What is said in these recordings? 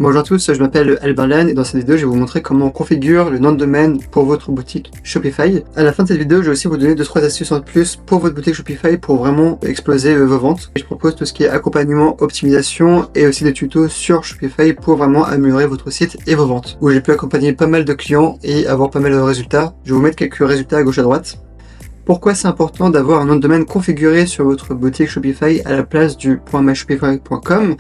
Bonjour à tous, je m'appelle Albin Lane et dans cette vidéo je vais vous montrer comment on configure le nom de domaine pour votre boutique Shopify. À la fin de cette vidéo je vais aussi vous donner 2-3 astuces en plus pour votre boutique Shopify pour vraiment exploser vos ventes. Et je propose tout ce qui est accompagnement, optimisation et aussi des tutos sur Shopify pour vraiment améliorer votre site et vos ventes. Où j'ai pu accompagner pas mal de clients et avoir pas mal de résultats. Je vais vous mettre quelques résultats à gauche à droite. Pourquoi c'est important d'avoir un nom de domaine configuré sur votre boutique Shopify à la place du .myshopify.com?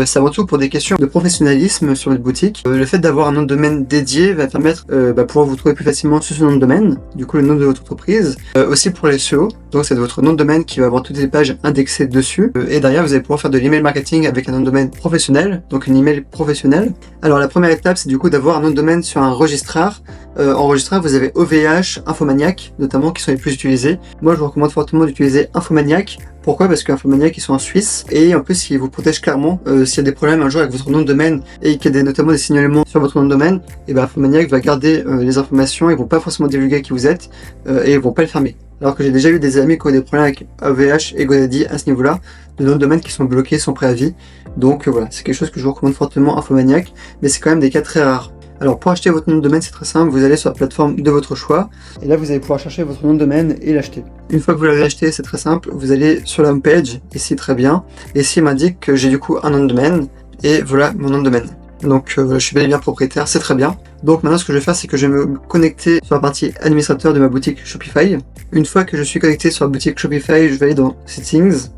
C'est avant tout pour des questions de professionnalisme sur votre boutique. Le fait d'avoir un nom de domaine dédié va permettre pouvoir vous trouver plus facilement sur ce nom de domaine, du coup le nom de votre entreprise. Aussi pour les SEO, donc c'est votre nom de domaine qui va avoir toutes les pages indexées dessus. Et derrière vous allez pouvoir faire de l'email marketing avec un nom de domaine professionnel, donc une email professionnel. Alors la première étape c'est du coup d'avoir un nom de domaine sur un registrar. En registrar vous avez OVH, Infomaniac notamment qui sont les plus utilisés. Moi je vous recommande fortement d'utiliser Infomaniac. Pourquoi? Parce qu'Infomaniac ils sont en Suisse et en plus ils vous protègent clairement s'il y a des problèmes un jour avec votre nom de domaine et qu'il y a notamment des signalements sur votre nom de domaine, et Infomaniac va garder les informations, ils vont pas forcément divulguer qui vous êtes et ils vont pas le fermer. Alors que j'ai déjà eu des amis qui ont eu des problèmes avec OVH et GoDaddy à ce niveau-là, de noms de domaine qui sont bloqués sans préavis. Donc voilà, c'est quelque chose que je vous recommande fortement, Infomaniac, mais c'est quand même des cas très rares. Alors pour acheter votre nom de domaine c'est très simple, vous allez sur la plateforme de votre choix et là vous allez pouvoir chercher votre nom de domaine et l'acheter. Une fois que vous l'avez acheté c'est très simple, vous allez sur la home page, ici très bien, et ici il m'indique que j'ai du coup un nom de domaine et voilà mon nom de domaine. Donc voilà, je suis bel et bien propriétaire, c'est très bien. Donc maintenant ce que je vais faire c'est que je vais me connecter sur la partie administrateur de ma boutique Shopify. Une fois que je suis connecté sur la boutique Shopify, je vais aller dans Settings.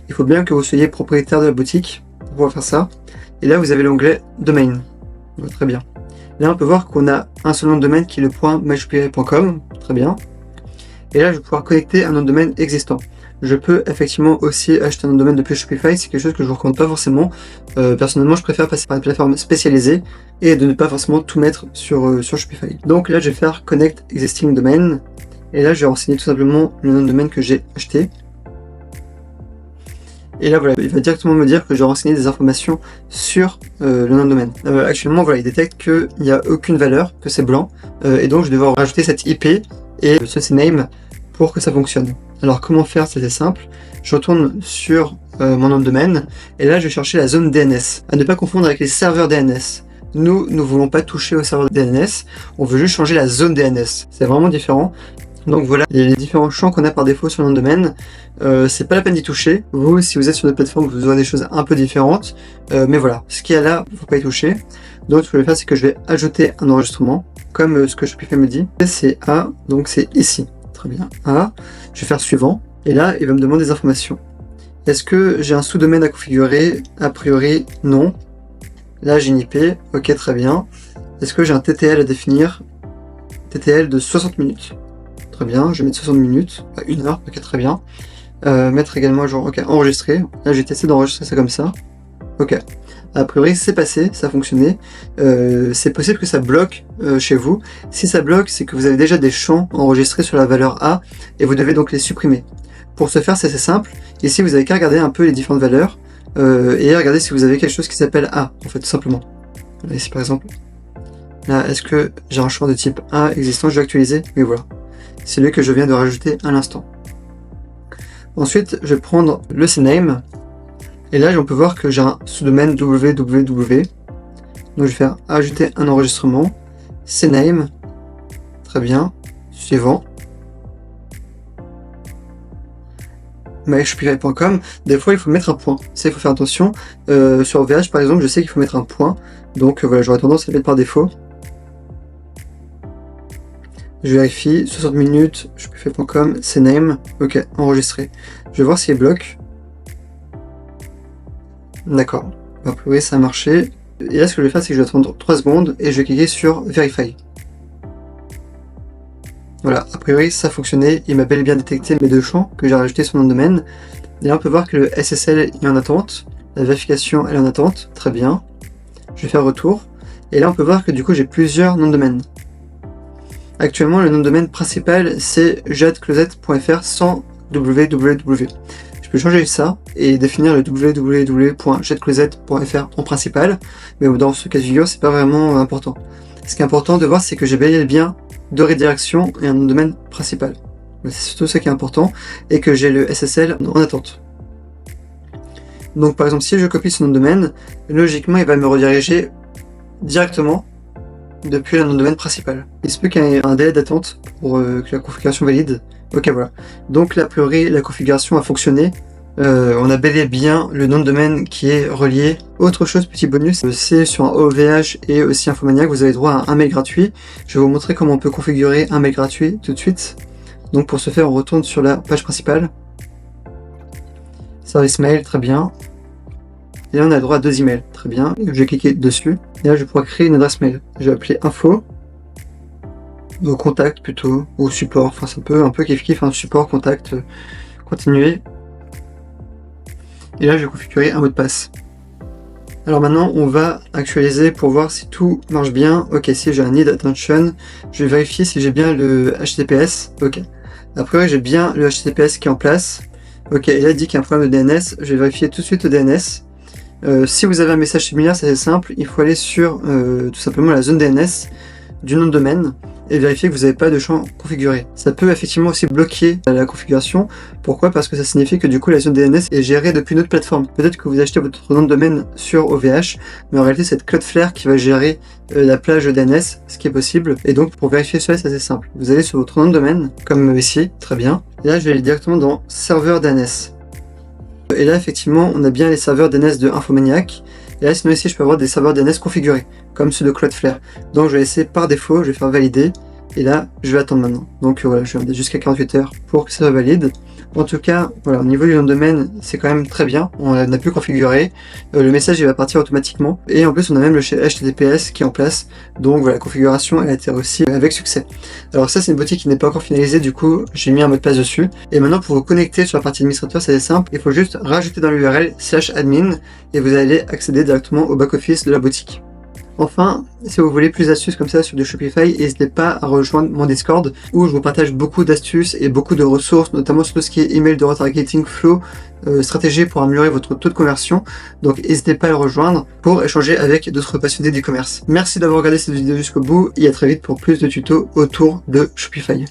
Il faut bien que vous soyez propriétaire de la boutique pour pouvoir faire ça. Et là vous avez l'onglet Domain. Voilà, très bien. Là, on peut voir qu'on a un seul nom de domaine qui est le .myshopify.com, très bien. Et là, je vais pouvoir connecter un nom de domaine existant. Je peux effectivement aussi acheter un nom de domaine depuis Shopify, c'est quelque chose que je ne vous recommande pas forcément. Personnellement, je préfère passer par une plateforme spécialisée et de ne pas forcément tout mettre sur Shopify. Donc là, je vais faire Connect Existing Domain. Et là, je vais renseigner tout simplement le nom de domaine que j'ai acheté. Et là voilà, il va directement me dire que je dois renseigner des informations sur le nom de domaine. Actuellement voilà, il détecte qu'il n'y a aucune valeur, que c'est blanc, et donc je vais devoir rajouter cette IP et ce CNAME pour que ça fonctionne. Alors comment faire? C'est assez simple. Je retourne sur mon nom de domaine, et là je vais chercher la zone DNS. À ne pas confondre avec les serveurs DNS. Nous ne voulons pas toucher au serveur DNS, on veut juste changer la zone DNS. C'est vraiment différent. Donc voilà les différents champs qu'on a par défaut sur le nom de domaine. C'est pas la peine d'y toucher. Vous, si vous êtes sur notre plateforme, vous aurez des choses un peu différentes. Mais voilà, ce qu'il y a là, il ne faut pas y toucher. Donc ce que je vais faire, c'est que je vais ajouter un enregistrement, comme ce que Shopify me dit. C'est A, donc c'est ici. Très bien. A. Je vais faire suivant. Et là, il va me demander des informations. Est-ce que j'ai un sous-domaine à configurer? A priori, non. Là, j'ai une IP. Ok, très bien. Est-ce que j'ai un TTL à définir? TTL de 60 minutes. Très bien, je vais mettre 60 minutes, 1 heure, ok très bien. Mettre également genre, ok, enregistrer. Là j'ai testé d'enregistrer ça comme ça. Ok. A priori c'est passé, ça a fonctionné. C'est possible que ça bloque chez vous. Si ça bloque, c'est que vous avez déjà des champs enregistrés sur la valeur A et vous devez donc les supprimer. Pour ce faire, c'est assez simple. Ici vous avez qu'à regarder un peu les différentes valeurs et regarder si vous avez quelque chose qui s'appelle A, en fait, tout simplement. Là, ici par exemple. Là, est-ce que j'ai un champ de type A existant? Je vais actualiser, mais voilà. C'est lui que je viens de rajouter à l'instant. Ensuite, je vais prendre le CNAME. Et là, on peut voir que j'ai un sous-domaine www. Donc, je vais faire ajouter un enregistrement. CNAME. Très bien. Suivant. myshopify.com. Des fois, il faut mettre un point. Ça, il faut faire attention. Sur OVH, par exemple, je sais qu'il faut mettre un point. Donc, voilà, j'aurais tendance à le mettre par défaut. Je vérifie, 60 minutes, shopify.com, CNAME, ok, enregistré. Je vais voir s'il bloque. D'accord, a priori ça a marché. Et là ce que je vais faire c'est que je vais attendre 3 secondes et je vais cliquer sur Verify. Voilà, a priori ça a fonctionné, il m'a bel et bien détecté mes 2 champs que j'ai rajoutés sur mon nom de domaine. Et là on peut voir que le SSL est en attente, la vérification elle est en attente, très bien. Je vais faire retour. Et là on peut voir que du coup j'ai plusieurs noms de domaine. Actuellement, le nom de domaine principal, c'est jadecloset.fr sans www. Je peux changer ça et définir le www.jadecloset.fr en principal, mais dans ce cas de figure, c'est pas vraiment important. Ce qui est important de voir, c'est que j'ai bel et bien 2 rédirections et un nom de domaine principal. C'est surtout ça qui est important, et que j'ai le SSL en attente. Donc par exemple, si je copie ce nom de domaine, logiquement il va me rediriger directement depuis le nom de domaine principal. Il se peut qu'il y ait un délai d'attente pour que la configuration valide. Ok, voilà. Donc là, a priori, la configuration a fonctionné. On a bel et bien le nom de domaine qui est relié. Autre chose, petit bonus, c'est sur un OVH et aussi Infomaniac, vous avez droit à un mail gratuit. Je vais vous montrer comment on peut configurer un mail gratuit tout de suite. Donc pour ce faire, on retourne sur la page principale. Service mail, très bien. Et là, on a droit à 2 emails, très bien. Je vais cliquer dessus. Et là, je vais pouvoir créer une adresse mail. Je vais appeler info. Au contact plutôt, ou support. Enfin, c'est un peu kiff-kiff, hein, support, contact, continuer. Et là, je vais configurer un mot de passe. Alors maintenant, on va actualiser pour voir si tout marche bien. Ok, si j'ai un need attention, je vais vérifier si j'ai bien le HTTPS. Ok. Après, j'ai bien le HTTPS qui est en place. Ok, et là, il dit qu'il y a un problème de DNS. Je vais vérifier tout de suite le DNS. Si vous avez un message similaire, c'est simple. Il faut aller sur tout simplement la zone DNS du nom de domaine et vérifier que vous n'avez pas de champ configuré. Ça peut effectivement aussi bloquer la configuration. Pourquoi? Parce que ça signifie que du coup la zone DNS est gérée depuis une autre plateforme. Peut-être que vous achetez votre nom de domaine sur OVH, mais en réalité c'est Cloudflare qui va gérer la plage DNS, ce qui est possible. Et donc pour vérifier cela, c'est assez simple. Vous allez sur votre nom de domaine, comme ici, très bien. Et là je vais aller directement dans serveur DNS. Et là effectivement on a bien les serveurs DNS de Infomaniac. Et là sinon ici je peux avoir des serveurs DNS configurés, comme ceux de Cloudflare. Donc je vais laisser par défaut, je vais faire valider. Et là je vais attendre maintenant. Donc voilà, je vais regarder jusqu'à 48 heures pour que ça soit valide. En tout cas, voilà, au niveau du nom de domaine, c'est quand même très bien. On a pu configurer. Le message il va partir automatiquement. Et en plus on a même le HTTPS qui est en place. Donc voilà, la configuration elle a été réussie avec succès. Alors ça c'est une boutique qui n'est pas encore finalisée, du coup j'ai mis un mot de passe dessus. Et maintenant pour vous connecter sur la partie administrateur, c'est simple. Il faut juste rajouter dans l'URL /admin et vous allez accéder directement au back-office de la boutique. Enfin, si vous voulez plus d'astuces comme ça sur du Shopify, n'hésitez pas à rejoindre mon Discord où je vous partage beaucoup d'astuces et beaucoup de ressources, notamment sur tout ce qui est email de retargeting, flow, stratégie pour améliorer votre taux de conversion. Donc n'hésitez pas à le rejoindre pour échanger avec d'autres passionnés d'e-commerce. Merci d'avoir regardé cette vidéo jusqu'au bout et à très vite pour plus de tutos autour de Shopify.